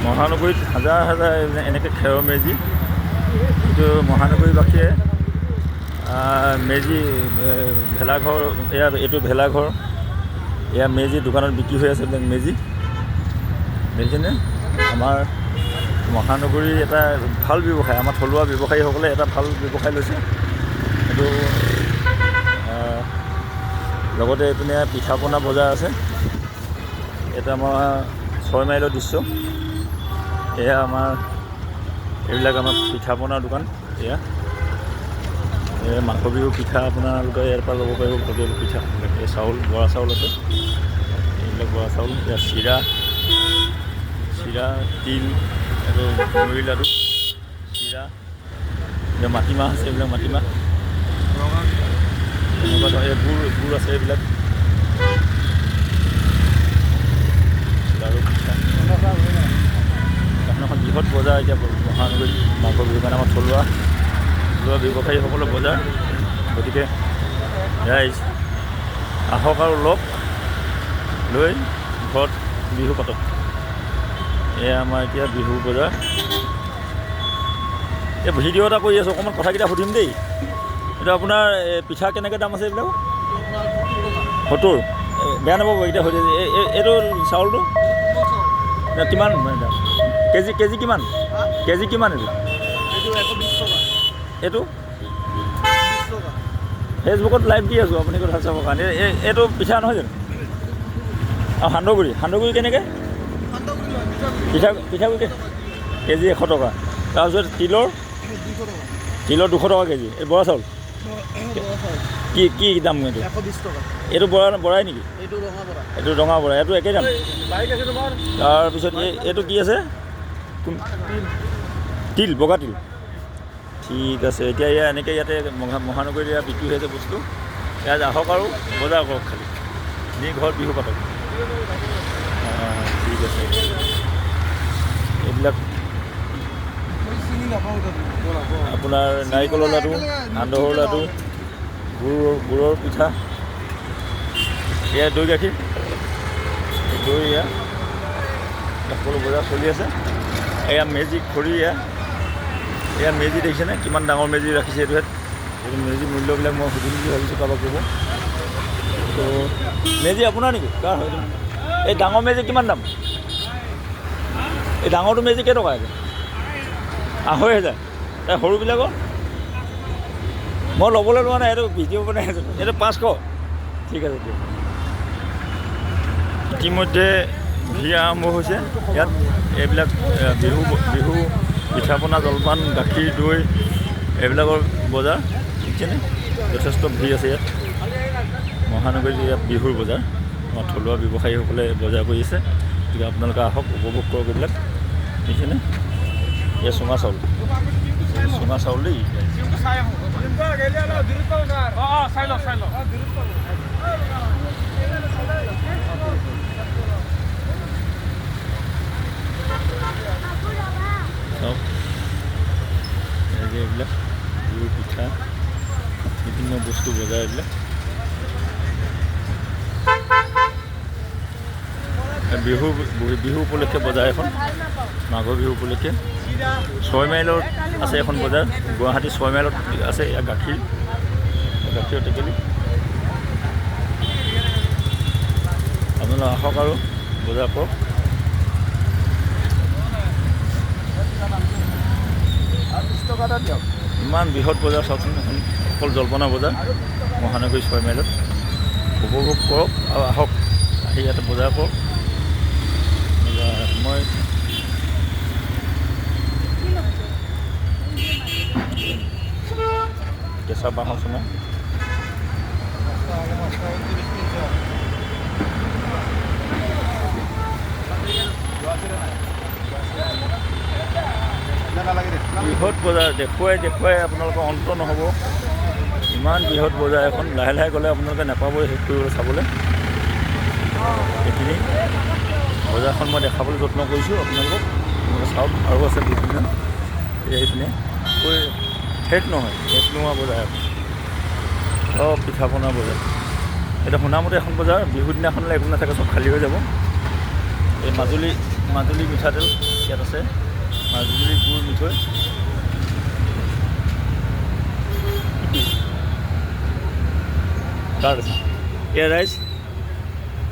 মহানগৰীত হাজাৰ হাজাৰ এনেকৈ খেৰৰ মেজি, কিন্তু মহানগৰীবাসীয়ে মেজি ভেলাঘৰ, এইটো ভেলাঘৰ, এয়া মেজি দোকানত বিক্ৰী হৈ আছে। এইবিলাক মেজি দেখিছেনে? আমাৰ মহানগৰীৰ এটা ভাল ব্যৱসায়, আমাৰ থলুৱা ব্যৱসায়ীসকলে এটা ভাল ব্যৱসায় লৈছে। এইটো লগতে এইপিনে পিঠা পনা বজাৰ আছে। এটা আমাৰ 6 মাইলৰ দৃশ্য। এয়া আমাৰ এইবিলাক আমাৰ পিঠা পনাৰ দোকান। এয়া মাঘ বিহু পিঠা আপোনালোকে ইয়াৰ পৰা ল'ব পাৰিব। প্ৰতিটো পিঠা এই চাউল, বৰা চাউল আছে, এইবিলাক বৰা চাউল। এয়া চিৰা, তিল, আৰু মুড়ি লাডু, চিৰা, এতিয়া মাটিমাহ আছে, এইবিলাক মাটিমাহ এনেকুৱা ধৰণৰ গুড় আছে, এইবিলাক লাড়ু পিঠা। এখন বৃহৎ বজাৰ এতিয়া মহানগৰীত মাঘৰ বিহুৰ কাৰণে আমাৰ থলুৱা ব্যৱসায়ীসকলৰ বজাৰ। গতিকে ৰাইজ আহক আৰু লগ লৈ ঘৰত বিহু পাতক। এয়া আমাৰ এতিয়া বিহু বজাৰ। এই ভিডিঅ' এটা কৰি আছোঁ, অকণমান কথাকেইটা সুধিম দেই। এইটো আপোনাৰ পিঠা কেনেকৈ দাম আছে এইবিলাক? 70। বেয়া নাপাব এতিয়া হৈ যায়। এইটো চাউলটো কিমান দাম? কেজি কিমান? কেজি কিমান এইটো? এইটো ফেচবুকত লাইভ দি আছোঁ, আপুনি কথা চাবৰ কাৰণে। এইটো পিঠা নহয় জানো? আৰু সান্দহগুৰি কেনেকৈ? পিঠাগুৰি কেজি 100 টকা। তাৰপিছত তিলৰ 200 টকা কেজি। এই বৰা চাউল কি দাম? এইটো 120 টকা। এইটো বৰাই নেকি? এইটো ৰঙা বৰা। এইটো একেই দাম। তাৰপিছত এইটো কি আছে? তিল, বগা তিল। ঠিক আছে। এতিয়া এনেকৈ ইয়াতে মহানগৰীত বিক্ৰী হৈ আছে বস্তু। ইয়াত আহক আৰু বজাৰ কৰক, খালি নি ঘৰত বিহু পাতক। ঠিক আছে। এইবিলাক আপোনাৰ নাৰিকলৰ লাডু, সান্দহৰ লাডু, গুড়ৰ পিঠা, এয়া দৈ গাখীৰ, দৈ, সকলো বজাৰ চলি আছে। এয়া মেজি খৰি, এয়া মেজি দেখিছেনে? কিমান ডাঙৰ মেজি ৰাখিছে এইটো ইয়াত। এইটো মেজি মূল্যবিলাক মই সুধিম বুলি ভাবিছোঁ, কাৰোবাক ক'ব। তো মেজি আপোনাৰ নেকি? কাৰ হয়? এই ডাঙৰ মেজি কিমান দাম? এই ডাঙৰটো মেজি কেইটকা? 2,500। এই সৰুবিলাকৰ মই ল'বলৈ লোৱা নাই, এইটো ভিডিঅ' বনাই আছোঁ। এইটো 500। ঠিক আছে দিয়ক। ইতিমধ্যে ভিৰ আৰম্ভ হৈছে ইয়াত। এইবিলাক বিহু পিঠা পনা, জলপান, গাখীৰ, দৈ, এইবিলাকৰ বজাৰ। ঠিকছেনে? যথেষ্ট ভিৰ আছে ইয়াত মহানগৰীত। ইয়াত বিহুৰ বজাৰ, আমাৰ থলুৱা ব্যৱসায়ীসকলে বজাৰ কৰি আছে। গতিকে আপোনালোকে আহক, উপভোগ কৰক এইবিলাক। দেখিছেনে? এয়া চুঙা চাউল দেই। এইবিলাক গুড় পিঠা, বিভিন্ন বস্তু বজাৰ। এইবিলাক বিহু উপলক্ষে বজাৰ এখন, মাঘৰ বিহু উপলক্ষে। 6 মাইলত আছে এখন বজাৰ, গুৱাহাটী 6 মাইলত আছে। ইয়াৰ গাখীৰ টেকেলি। আপোনালোক আহক আৰু বজাৰ কৰক। ইমান বৃহৎ বজাৰ চাওকচোন, এখন অকল জলপানৰ বজাৰ মহানগৰী 6 মাইলত। উপভোগ কৰক আৰু আহক, আহি ইয়াতে বজাৰ কৰক। মই কেঁচা বাঁহৰ চুঙা, বৃহৎ বজাৰ দেখুৱাই আপোনালোকৰ অন্ত নহ'ব। ইমান বৃহৎ বজাৰ এখন, লাহে লাহে গ'লে আপোনালোকে নাপাবই শেষ কৰিবলৈ চাবলৈ। এইখিনি বজাৰখন মই দেখাবলৈ যত্ন কৰিছোঁ আপোনালোকক চাওক। আৰু আছে বিভিন্ন, এইপিনে শেষ নোহোৱা বজাৰ, চব পিঠা পনাৰ বজাৰ। এতিয়া শুনামতে এখন বজাৰ বিহু দিনাখনলৈ একো নাথাকে, চব খালী হৈ যাব। এই মাজুলী মাজুলী মিঠাতেল ইয়াত আছে, মাজুলী গুড় মিঠৈ। এয়া ৰাইজ,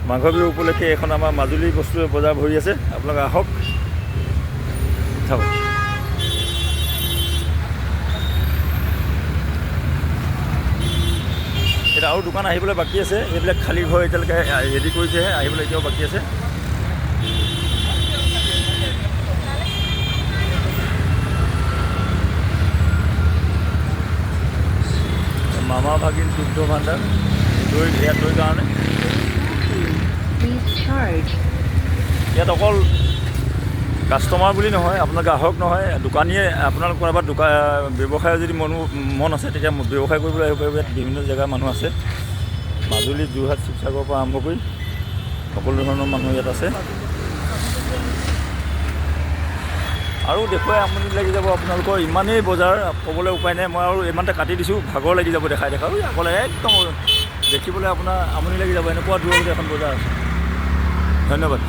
মাঘ বিহু উপলক্ষে এখন আমাৰ মাজুলী বস্তু বজাৰ ভৰি আছে, আপোনালোকে আহক চাব। এতিয়া আৰু দোকান আহিবলৈ বাকী আছে, এইবিলাক খালী ঘৰ এতিয়ালৈকে ৰেডি কৰিছেহে, আহিবলৈ এতিয়াও বাকী আছে। মামা ভাগিন দুগ্ধ ভাণ্ডাৰ, দৈ ইয়াত দৈ কাৰণে ইয়াত অকল কাষ্টমাৰ বুলি নহয়, আপোনাৰ গ্ৰাহক নহয়, দোকানীয়ে আপোনালোক ক'ৰবাত ব্যৱসায় যদি মন আছে তেতিয়া ব্যৱসায় কৰিবলৈ আহিব পাৰিব। ইয়াত বিভিন্ন জেগাৰ মানুহ আছে, মাজুলী, যোৰহাট, শিৱসাগৰৰ পৰা আৰম্ভ কৰি সকলো ধৰণৰ মানুহ ইয়াত আছে। আৰু দেখুৱাই আমনি লাগি যাব আপোনালোকৰ, ইমানেই বজাৰ ক'বলৈ উপায় নাই। মই আৰু ইমানতে কাটি দিছোঁ, ভাগৰ লাগি যাব দেখাই অকলে একদম দেখিবলৈ আপোনাৰ আমনি লাগি যাব, এনেকুৱা দূৰলৈকে এখন বজাৰ আছে। ধন্যবাদ।